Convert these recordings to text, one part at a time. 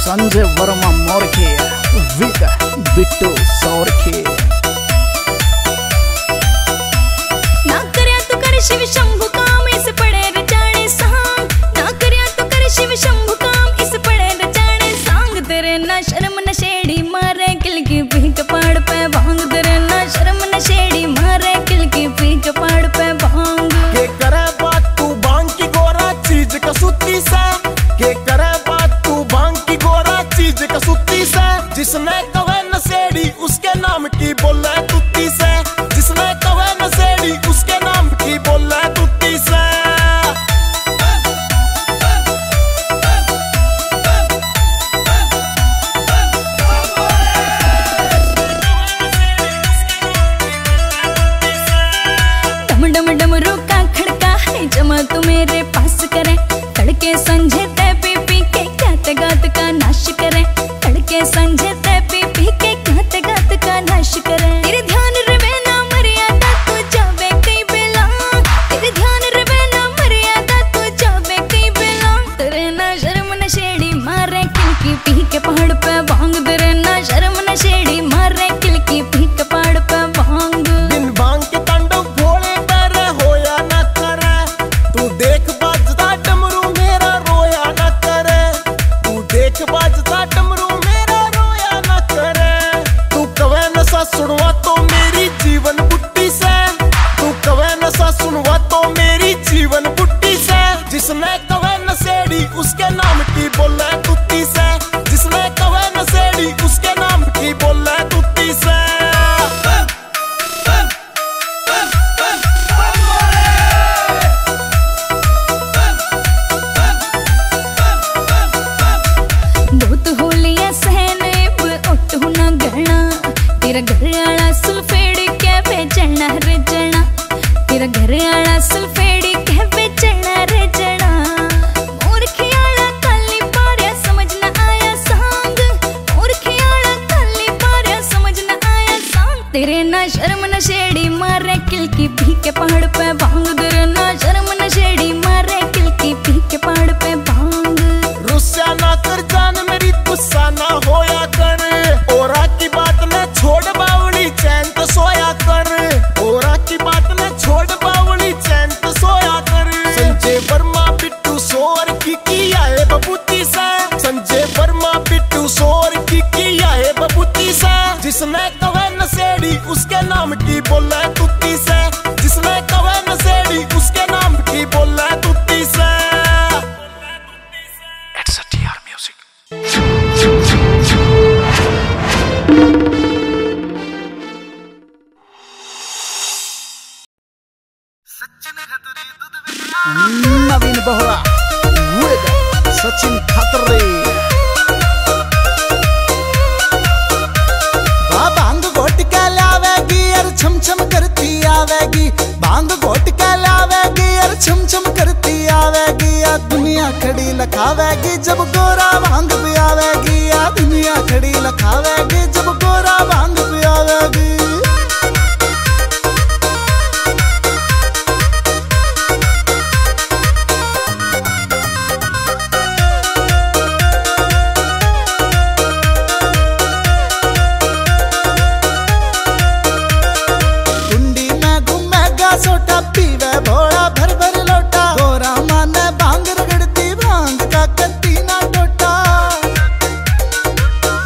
Sanjay Verma मोरखे with Bittu सौरखे। ना करया तू कर शिव शंभु काम इस पड़े रचाने सांग, ना करया तू कर शिव शंभु काम इस पड़े रचाने सांग। तेरे ना शर्म नशेड़ी मारे किल की पीक पाड़ पे भांग, तेरे ना शर्म नशेड़ी मारे किल की पीक पाड़ पे भांग। के करे बात तू भांग की गोरा चीज कसूती से, के करे बात तू भांग की गोरा चीज कसूती से। जिसने कवे नशेड़ी उसके नाम की बोले तुत्ती से, जिसने कवे नशेड़ी उसके नाम की बोले तुत्ती से। डम डम डमरू का खड़का है जमा तू मेरे पास करे, तड़के संझे ते पी पी के गात गात का नाश करे, तड़के संझे ते पी पी के गात गात का नाश करे। तेरे ध्यान रवे ना मर्यादा तू जावे कई बेला, तेरे ध्यान रवे ना मर्यादा तू जावे कई बेला। तेरे ना शर्म नशेड़ी मारे किल की पी के पहाड़ पे भांग, तेरे ना शर्म नशेड़ी मारे किल की पी के पहाड़ पे भांग। बिन भांग के तांडव भोले डरे होया न करे, तू देख बाजता डमरू मेरा रोया न करे, तू देख बाजता डमरू मेरा रोया न करे। तू कवे नशा सुनवा तो मेरी जीवन बुट्टी से, तू कवे नशा सुनवा तो मेरी जीवन बुट्टी से। जिसने कवे नशेड़ी उसके नाम की बोले तुत्ती से, जिसने कवे नशेड़ी उसके नाम की बोले तुत्ती से। बहुत होलिया सहने उठ ना गहना, तेरा घर आला सुलफेड़ी के बेचना रे जना, तेरा घर आला सुलफेड़ी के बेचना रे जना। मूर्खी आला काली पार्या समझ ना आया सांग, मूर्खी आला काली पार्या समझ ना आया सांग। तेरे ना शर्म नशेड़ी मारे किल की पी के पहाड़ पे भांग, तेरे ना शर्म नशेड़ी मारे किल की पी के पहाड़ पे भांग। रुस्सा ना कर जान मेरी गुस्सा ना होया कर, औरा की बात न छोड़ बावली चैन तो सोया कर, औरा की बात न छोड़ बावली चैन तो सोया कर। संजय वर्मा बिट्टू सोर की किया है बबूती से, संजय वर्मा बिट्टू सोर की किया है बबूती से। जिसने कवे नशेड़ी उसके नाम की बोले तुत्ती से, जिसने कवे नशेड़ी उसके नाम की बोले तुत्ती से। It's a TR Music. Naveen Bohra with Sachin खतरे। भांग घोट के लावेगी और छम छम करती आवेगी, भांग घोट के लावेगी और छम छम करती आवेगी। आ दुनिया खड़ी लखावेगी जब गोरा भांग पियावेगी, आ दुनिया खड़ी लखावेगी जब गोरा भांग पियावेगी। सोटा पीवे भोला भर भर लोटा, गोरा माने भांग रगड़ती भांग का कत्ती ना टोटा।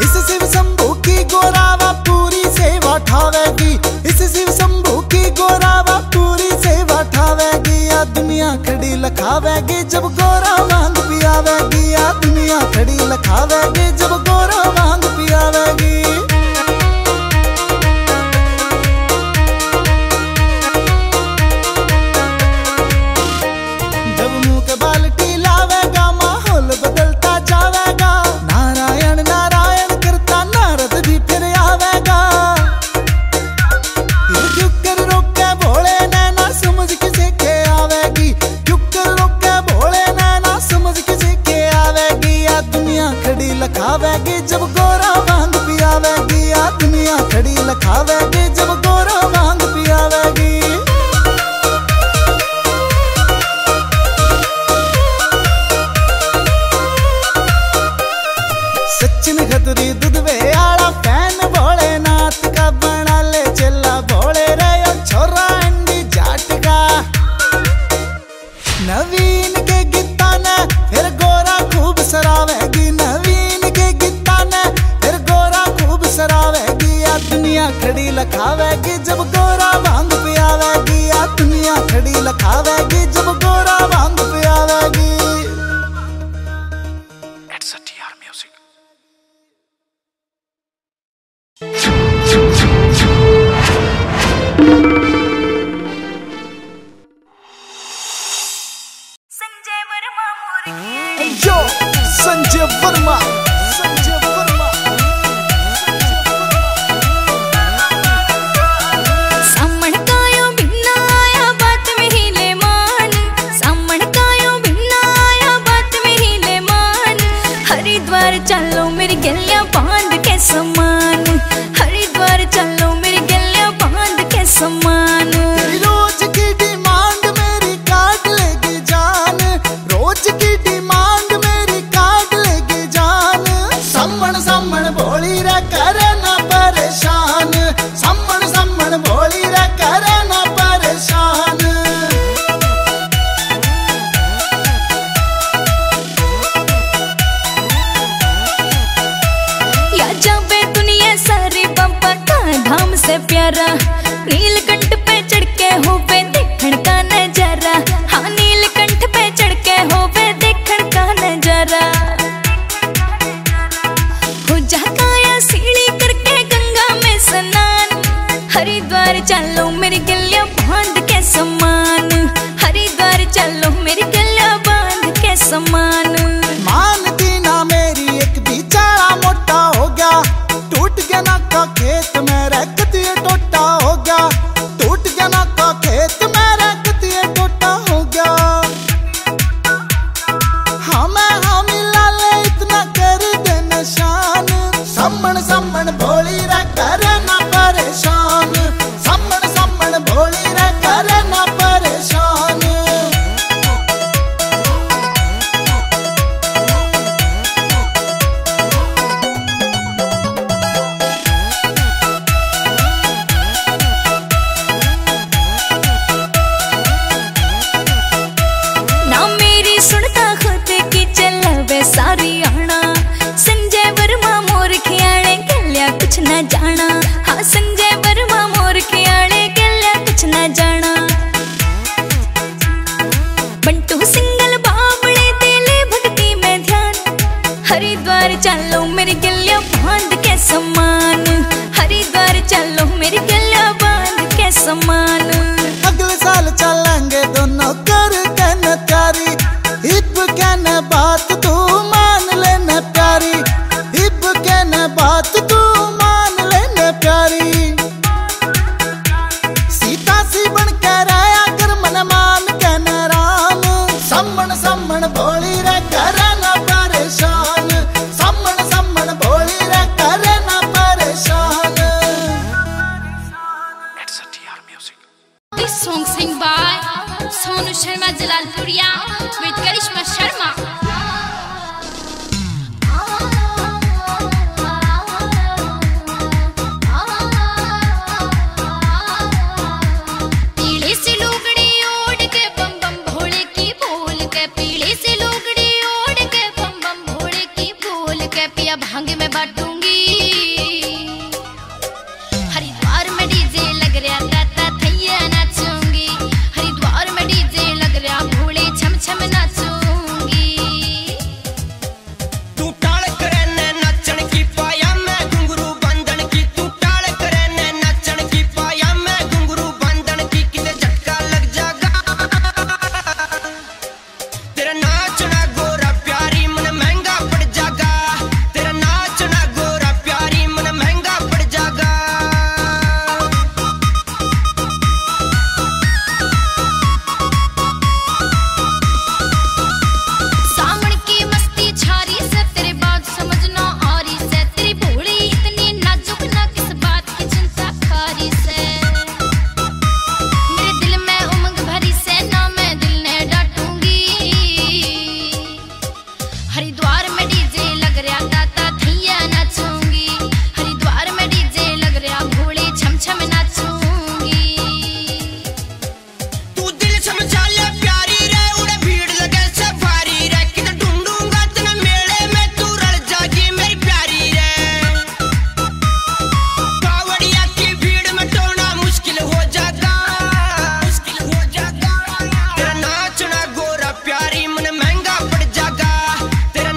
इस शिव शंभू की गोरावा पूरी सेवा ठावेगी, इस शिव शंभू की गोरावा पूरी सेवा ठावेगी। आ दुनिया खड़ी लखावेगी जब गोरा भांग पियावेगी, आ दुनिया खड़ी लखावेगी जब गोरा भांग पियावेगी। लखावेगी जब गोरा भांग पियावेगी, आ दुनिया खड़ी लखावेगी जब गोरा भांग पियावेगी। यो संजय वर्मा, संजय वर्मा। सामण कायो भिन्ना आया बात में ही ले मान, सामण कायो भिन्ना आया बात में ही ले मान। हरिद्वार चलो मेरी गलियां बांध के समान, हरिद्वार चलो मेरी गलियां बांध के समान। रोज की डिमांड मेरी काट लेगी जान, रोज की डिमांड मेरी काट लेगी जान। सम्मण सम्मण भोली रे करे ना परेशान, सम्मण सम्मण भोली रे करे ना परेशान। या जावे दुनिया सारी बाबा का धाम से प्यारा, नीलकंठ पे चढ़ के होवे देखण का नजारा। हाँ नीलकंठ पे चढ़ के होवे देखण का नजारा। हो जा काया सीढ़ी करके गंगा में स्नान, हरिद्वार चलो मेरी गलियां बांध के समान, हरिद्वार चलो मेरी गलियां बांध के समान। मानती ना मेरी एक बिचारा मोटा हो गया, टूट गया ना का खेत मेरा कतिये टोटा हो गया, टूट गया ना का खेत मेरा कतिये टोटा हो गया। हाँ मिला ले इतना कर दे निशान, सम्मण सम्मण भोली रे करे ना परेशान, सम्मण सम्मण भोली रे करे ना परेशान। ना मेरी सुनता खुद की चलवे सारी आना, संजय वर्मा मोर खियाले गलिया कुछ न जाना। हाँ संजय वर्मा मोर खियाले गलिया कुछ न जाना। बंटू सिंगल बावड़े दिले भक्ति में ध्यान, हरिद्वार चलो मेरी गलिया बांध के समान, हरिद्वार चलो मेरी गलिया बांध के समान। अगले साल चलेंगे दोनों कर कहने प्यारी, हिप कहने बात तू मान लेने प्यारी, हिप कहने बात तू मान लेने प्यारी। सीता सी बन के रहा कर मन मान कहने राम, सम्मण सम्मण भोली रे करे ना परेशान, सम्मण सम्मण भोली रे करे ना परेशान। It's a TR music. This song sing by Sonu Sharma Jalalpuriya with Karishma Sharma. पीले से लुगड़ी ओढ़ के बम बम भोले की बोल के, पीले से लुगड़ी ओढ़ के बम बम भोले की बोल के, पिया भांग में बांटूंगी। हरिद्वार में डीजे लग रहा ताता थैया नाचूंगी, हरिद्वार में डीजे लग रहा भोले छम छम नाचूंगी। तू टाल करे ने नाचण की पाया मैं घुंघरू बंधन की, तू टाल करे ने नाचण की पाया मैं घुंघरू बंधन की। किते झटका लग जागा तेरा नाचना गोरा प्यारी मन महंगा पड़ जागा, तेरा नाचना गोरा प्यारी मन महंगा पड़ जागा। सामण की मस्ती छारी से तेरे बात समझना आरी से, तेरी भोली इतनी नाजुक ना किस बात की चिंता खारी से। मेरे दिल में उमंग भरी से ना मैं दिल ने डांटूंगी। हरिद्वार में डीजे लग रहा ताता थैया नाचूंगी, हरिद्वार में डीजे लग रहा भोले छम छम नाचूंगी। तू दिल समझा ले प्यारी रे उड़े भीड़ लगे से भारी रे, किते ढूंढूंगा तेरे मेले में तू रल जागी मेरी प्यारी रे। कावड़िया की भीड़ में टोना मुश्किल हो जागा, मुश्किल हो जागा। तेरा नाचना गोरा प्यारी मन महंगा पड़ जागा, तेरा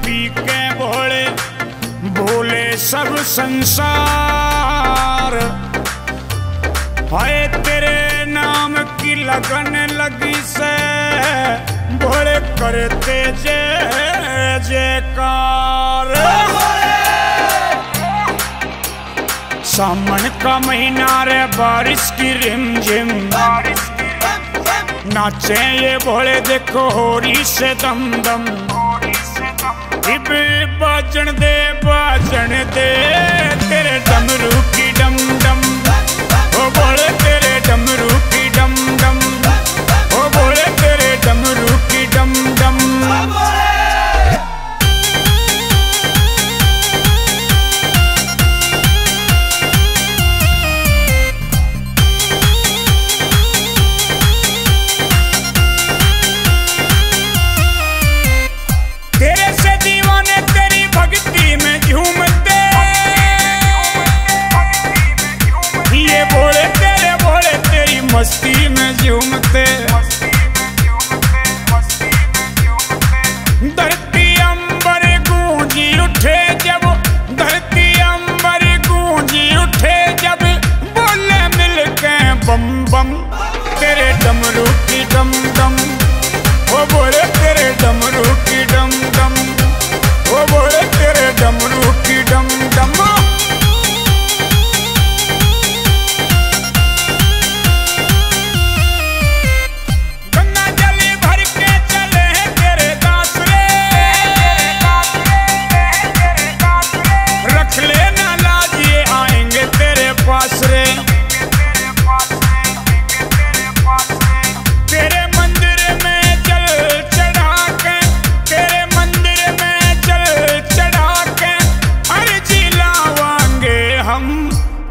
पी के भोले भोले सब संसार। हाय तेरे नाम की लगन लगी से भोले करते जय जयकार। सावन का महीना रे बारिश की रिमझिम नाचे ये भोले देखो होरी से दम दम। इब बाजन दे तेरे डमरू की डम डम। ओ भोले तेरे डमरू की डम डम। ओ भोले तेरे डमरू की डम डम। तेरे से दीवाने तेरी भक्ति में झूमते। ये भोले तेरी मस्ती में झूमते। धरती अंबर गूंजी उठे जब, धरती अंबर गूंजी उठे जब बोले मिलके बम बम। तेरे डमरू की डम डम। ओ बोले तेरे डमरू की डम डम। ओ बोले तेरे डमरू की डम डम। गंगा जल भर के चले हैं तेरे दास रे। रख लेना लाज ये आएंगे तेरे पास रे। तेरे मंदिर में जल चढ़ा के, तेरे मंदिर में जल चढ़ा के अर्जी लावांगे हम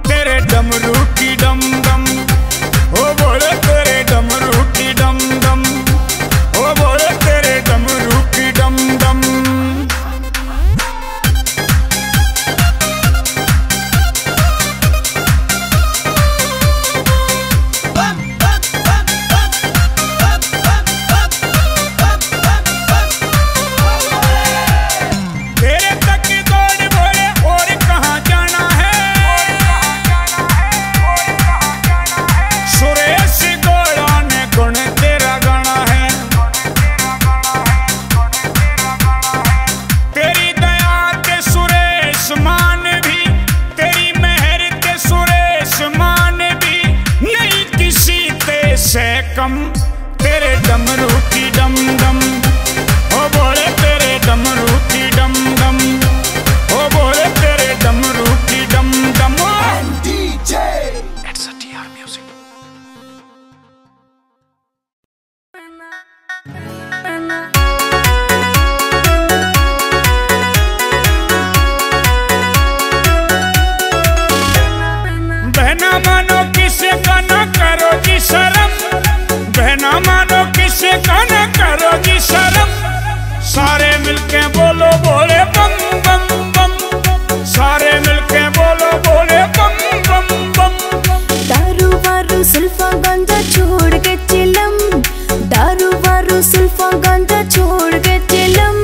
तेरे डमरू की डम डम। ओ बोले तेरे डमरू की डम डम। ओ बोले तेरे डमरू की डम डम। तेरे तक दौड़ भोले और कहाँ जाना है। सुरेश गोड़ा ने गुण तेरा गाना है। तेरी दया के सुरेश मान भी, तेरी मेहर के सुरेश मान भी नहीं किसी ते से कम। तेरे डमरू की डम डम। ओ बोले तेरे डमरू की डम डम। ओ बोले तेरे डमरू की डम डम। It's a TR music. बहना मानो किसे का न करो जी शर्म। बहना मानो किसे का न करो जी शर्म। सारे मिलके बोलो बोले बम बम बम। सारे मिलके बोलो बोले बम बम बम। दारू वारू सुल्फा गांजा छोड़ के चिलम। दारू वारू सुल्फा गांजा छोड़ के चिलम।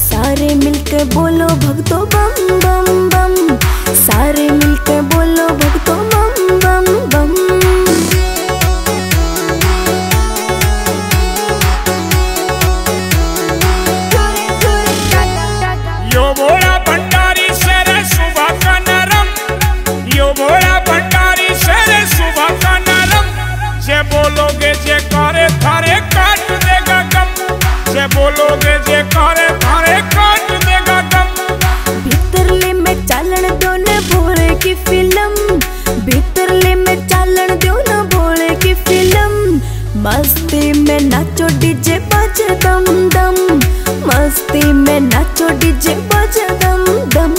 सारे मिलके बोलो भक्तो बम बम बम। सारे मिलके बोलो भक्तो बम बम बम। यो भोला भंडारी शेरे सुबह का नरम। यो भोला भंडारी शेरे सुबह का नरम। जे बोलोगे जे करे थारे काट देगा गम। जे बोलोगे जे करे थारे काट देगा गम। भीतरले में चालन दो न भोले की फिल्म। भीतरले में चालन दो न भोले की फिल्म। मस्ती में नाचो डीजे बजे दम दम। मस्ती में नाचो डीजे बजे दम दम।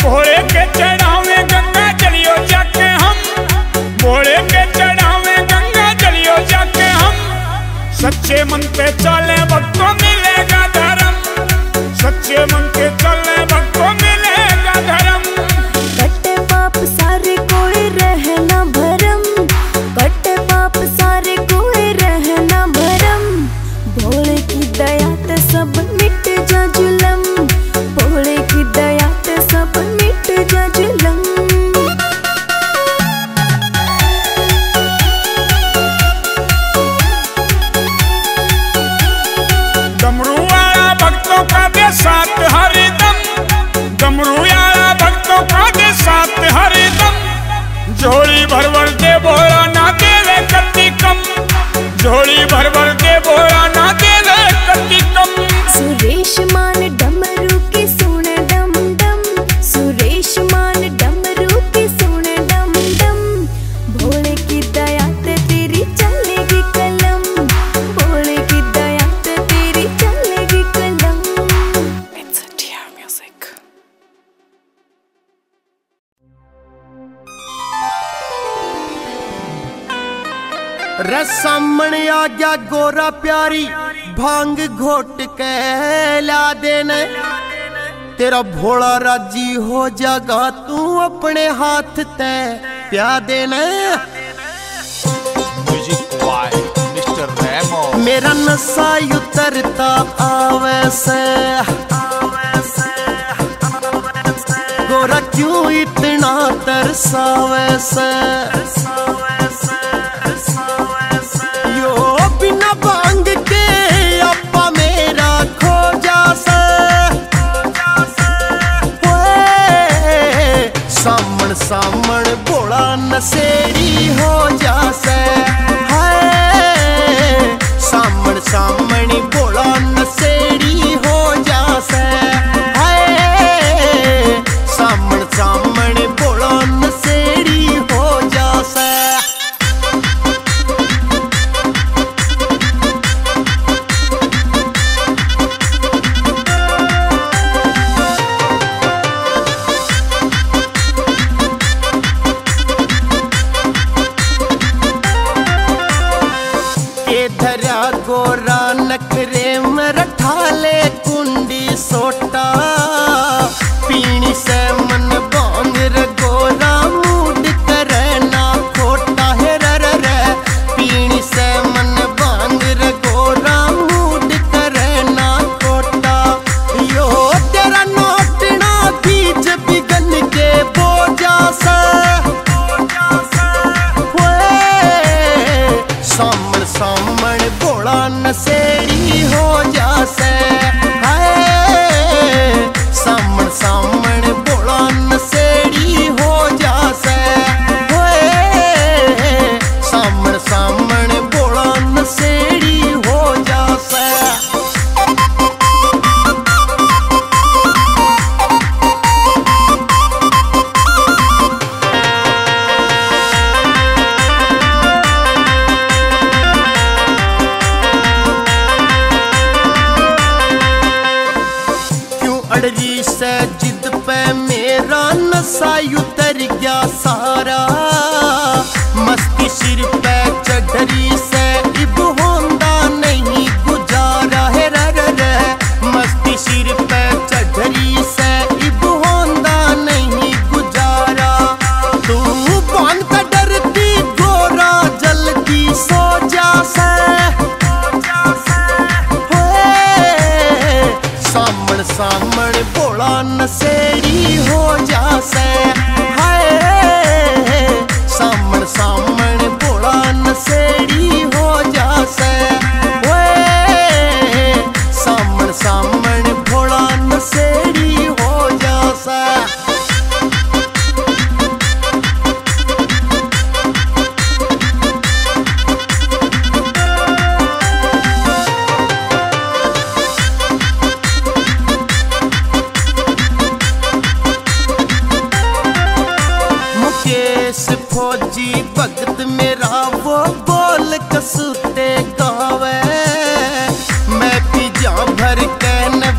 भोले के चढ़ावे गंगा जलियो जाके हम। भोले के चढ़ावे गंगा जलियो जाके हम। सच्चे मन पे चले भक्तों मिलेगा धर्म। सब मिट जा जुलम, भोले की दया ते सब मिट जा जुलम। डमरू वाला भक्तों का दे साथ हरदम, डमरू वाला भक्तों का दे साथ हरदम। झोली भर भर दे भोला ना देवे कति कम, झोली भर भर दे भोला ना देवे कति कम। सुरेश मान डमरू की सुन डम डम, सुरेश मान डमरू की सुन डम डम। भोले की दया ते तेरी चलेगी कलम, भोले की दया ते तेरी चलेगी कलम। It's a TR music. रे सामने आ गया गोरा प्यारी, भांग घोट के ला देने। तेरा भोला राजी हो जागा, तू अपने हाथ ते प्या देने। मिस्टर रेमो मेरा नशा उतरता आवे से, गोरा क्यों इतना तरसावे से। यो बिना भांग के अपा मेरा खो जासे। सामण सामण भोला नशेड़ी हो जासे। सामण सामण भोला नशेड़ी हो जासे। सामण सामण भोला नशेड़ी हो जासे। गोरा नखरे में रठाले कुंडी सोटा, पीनी से मन बांग रे गोरा मूड करे ना खोटा। है रे पीनी से मन बांग रे गोरा मूड करे ना खोटा। यो तेरा नोटना बीज बिगन के बोझा से। सामण सामण भोला नशेड़ी हो जासे। सामण सामण भोला नशेड़ी हो जासे। सामण सामण भोला नशेड़ी हो जासे। अड़री से जिद पे मेरा नशा उतर गया सारा। मस्ती सिर पे चढ़री से इब होंदा नहीं गुजारा। है रे मस्ती सिर पे चढ़री से इब होंदा नहीं गुजारा। तू बांध का डरती गोरा जल्दी सो जासे। सामण सामण भोला नशेड़ी हो जासे। सामण सामण भोला नशेड़ी हो जासे। सामण सामण भोला नशेड़ी हो जासे। फौजी भगत मेरा वो बोल कसूते गावे। मैं पी जा भर के न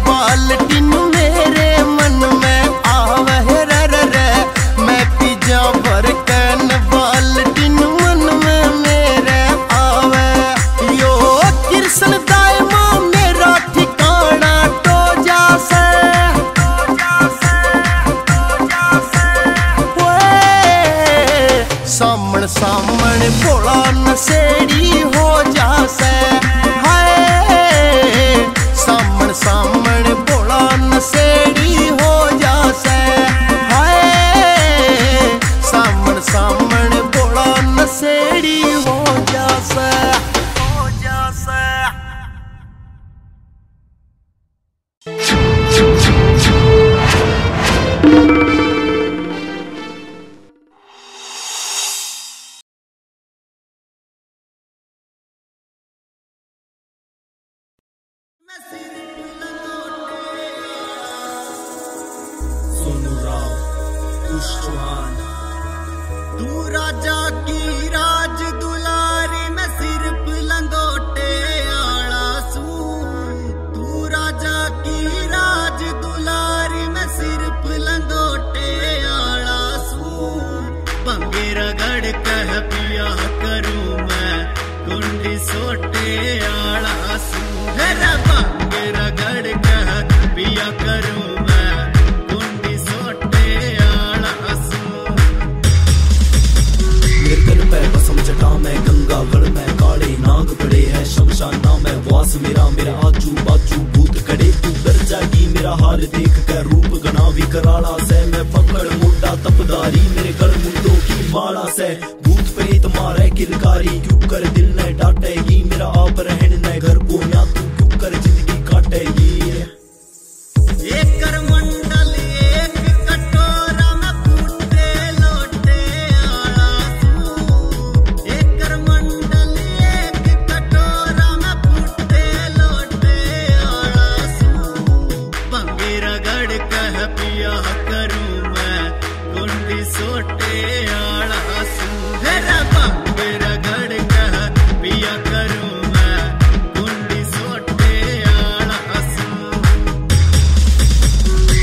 अंकुश चौहान। तू राजा की राज दुलारी में सिर्फ लंगोटे आला सू। तू राजा की राज दुलारी में सिर्फ लंगोटे आला सू। भंगे रगड़ कह पिया करूं मैं कुंडी सोटे आला सू। भंगे रगड़ कह पिया करूं मैं कुंडी सोटे आला सू। मेरे घर पे कसम चटा में गंगा गढ़ में काले नाग पड़े हैं शमशाना में वास मेरा मेरा आजू बाजू भूत खड़े। तू डर जाएगी मेरा हाल देख कर रूप गना भी कराला से। मैं पकड़ मोटा तपदारी मेरे गल मुंडों की माला से। भूत प्रेत मारे किलकारी क्यों कर दिल ने डांटेगी मेरा आप रहन न घर को या तू क्यों कर जिंदगी काटेगी। एक मंडल एक कटोरा में फूटे लोटे आला सू। एक मंडल एक कटोरा में फूटे लोटे आला सू। भंगे रगड़ कह पिया करूं मैं कुंडी सोटे आला सू। भंगे रगड़ कह पिया करूं मैं कुंडी सोटे आला सू।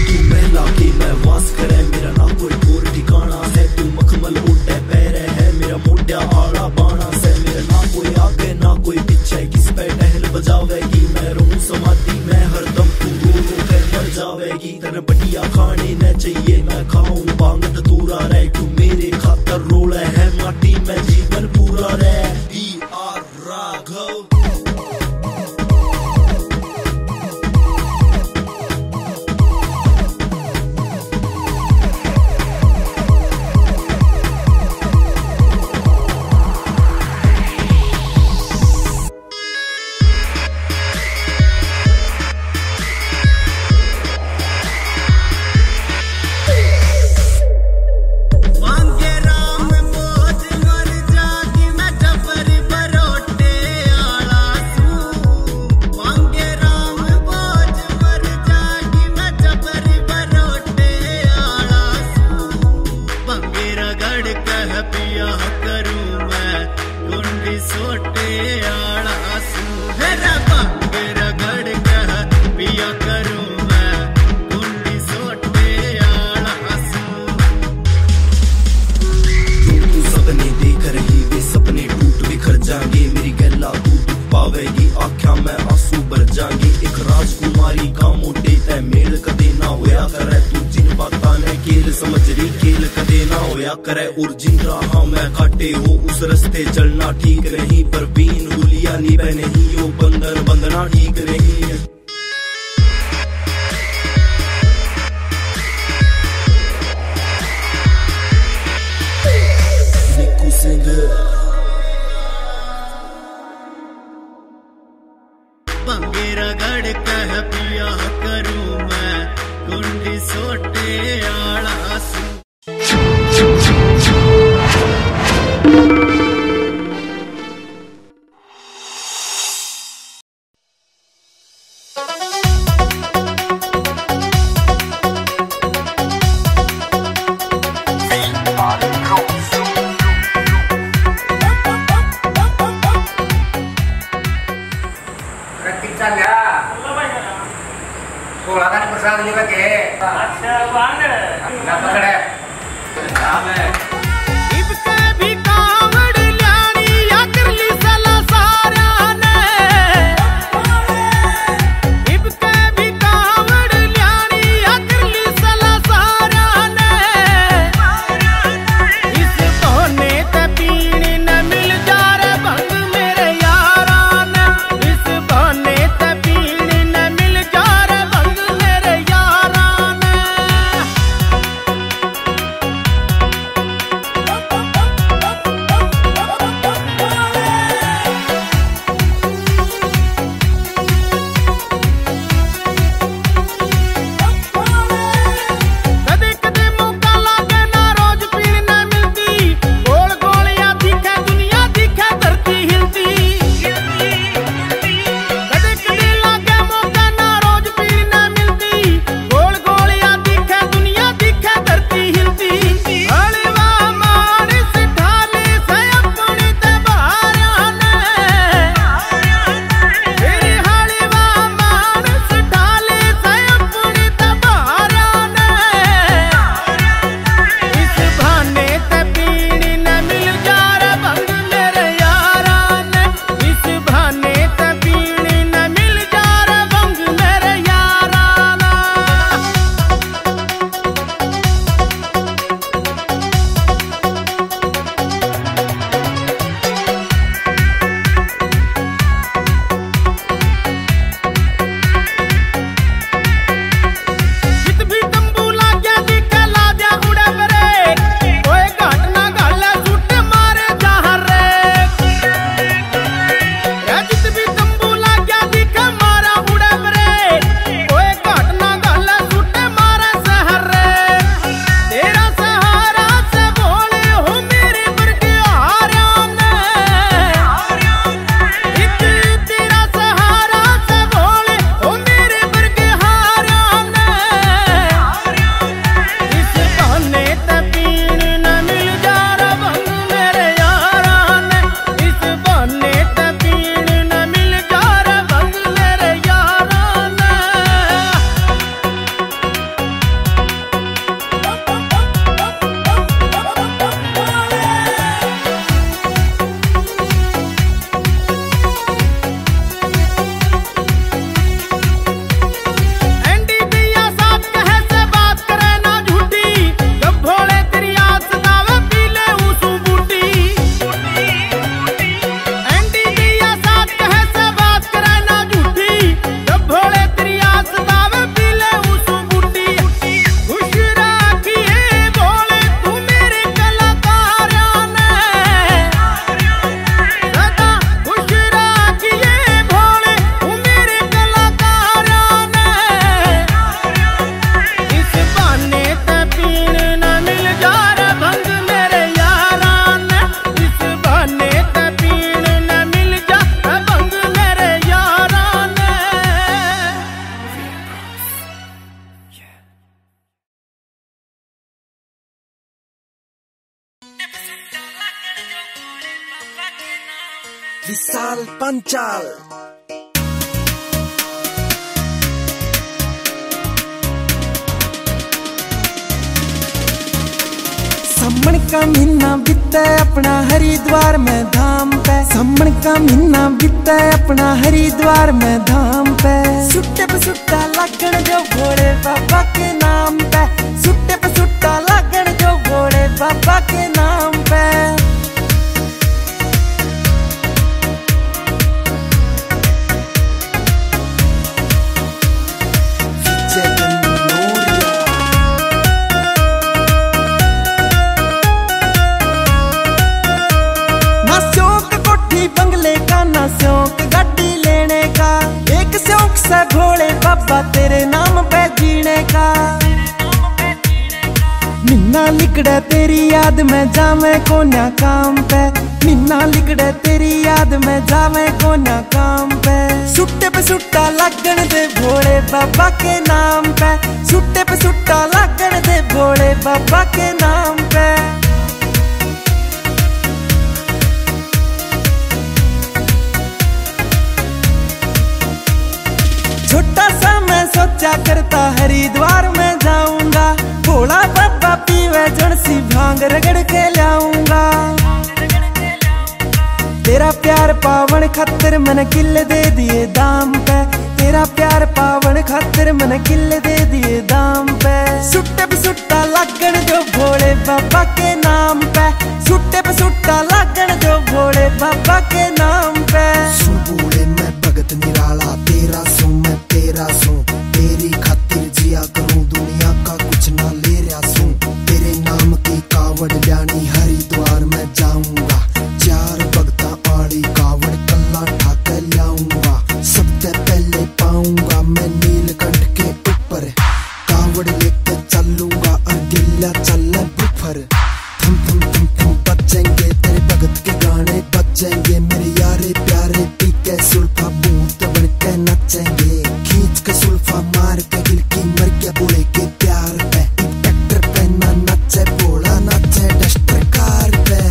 तू महिला की मैं वास करे मेरा ना कोई और ठिकाना है। तू मखमल उड़े पैरे है मेरा मोटा आड़ा बाणा से। मेरा ना कोई आगे ना कोई पीछे किस पे टहल बजावेगी। मैं रहूं समाधि में हरदम तू रो रो कर मर जावेगी। तेरे बढ़िया खाने न चाहिए मैं खाऊं बांग धतूरा रह। तू मेरे खातर रोले है माटी में जीवन पूरा रह। DR राघव। मांगे राम बोझ मर जागी मैं जबर बरोटे आला सू। मांगे राम बोझ मर जागी मैं जबर बरोटे आला सू। भंगे रगड़ कह पिया करूं मैं कुंडी सोटे आला सू। भंगे रगड़ कह पिया करूं मैं कुंडी सोटे आला सू। जो तू सपने देख रही वे सपने टूट बिखर जाएंगे। मेरी गला तू दुख पावेगी आख्या में आंसू भर जाएंगे। एक राजकुमारी का मोटे तय मेल कदे ना होया करे। तू जिन बाता ने खेल समझ रही खेल कदे ना होया करे। और जिन राह मैं काटे हो उस रस्ते चलना ठीक नहीं। पर बीन गुलिया निभे नहीं यो बंधन बंधना ठीक नहीं है। निकू सिंह भंगे रगड़ कह पिया करूं मैं कुंडी सोटे आला सू। प्रसाद लिखा के अच्छा वांग ना पकड़े नाम है। विशाल पंचाल। सावन का महीना बीता अपना हरिद्वार में धाम पे, सावन का महीना बीता अपना हरिद्वार में धाम पे। सुट्टे पे सुट्टा लागण जो भोले बाबा के नाम पे, सुट्टे पे सुट्टा लागण जो भोले बाबा के नाम पे। बंगले का ना शौक गाड़ी लेने का, एक शौक से भोले बाबा तेरे नाम पे जीने का। मिन्ना लिकड़े तेरी याद में जावे कोन्या काम पे, मिन्ना लिकड़े तेरी याद में जावे कोन्या काम पे। सुट्टे पे सुट्टा लागण दे भोले बाबा के नाम पे, सुट्टे पे सुट्टा लागण दे भोले बाबा के नाम पे। छोटा सा मैं सोचा करता हरिद्वार में जाऊंगा, भोला बाबा पीवे जणसी भांग रगड़ के लाऊंगा। तेरा प्यार पावन खातिर मैंने किले दे दिए दाम पे, तेरा प्यार पावन खातिर मैंने किले दे दिए दाम पे। सुट्टे पे सुट्टा लागण जो भोले बाबा के नाम पे, सुट्टे पे सुट्टा लागण जो भोले बाबा के नाम पे। भोले मैं भगत निराला तेरा सो मैं तेरा सो, तेरी खातिर जिया करूं दुनिया का कुछ ना ले रहा सू। तेरे नाम की कावड़ ल्यानी हरिद्वार में जाऊंगा, चार भगता आड़ी कावड़ कल्ला ठाकर लाऊंगा। सबसे पहले पाऊंगा मैं नीलकंठ के ऊपर, कावड़ लेके चलूंगा और गिल्ला चलना बुफर। थम थम थम थम बजेंगे तेरे भगत के गाने बजेंगे, मेरे यारे प्यारे पी के सुल्फा बूंद बन के नचेंगे। खींच के सुल्फा मार के दिल की मर के बोले के प्यार पे, ट्रैक्टर पे ना नचे बोला नचे डस्टर कार पे।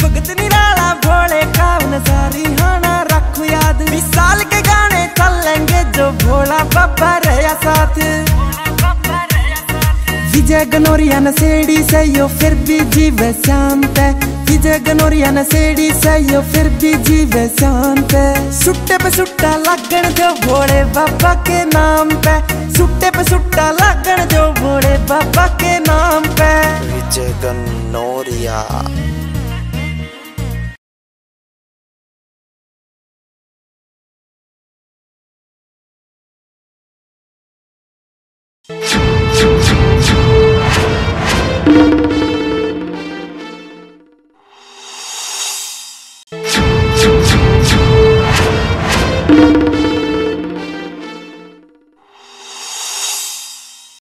भगत निराला भोले का नजारी हाना रखो याद, विशाल के गाने चलेंगे जो भोला बाबा रहा साथ। विजय गनोरिया नशेड़ी से यो फिर भी जीवे शांत है, विजय गनोरिया नशेड़ी से यो फिर भी जीवे शांत है। सुट्टे पे सुट्टा लागण जो भोले बाबा के नाम पे, सुट्टे पे सुट्टा लागण जो भोले बाबा के नाम पे। विजय गनोरिया।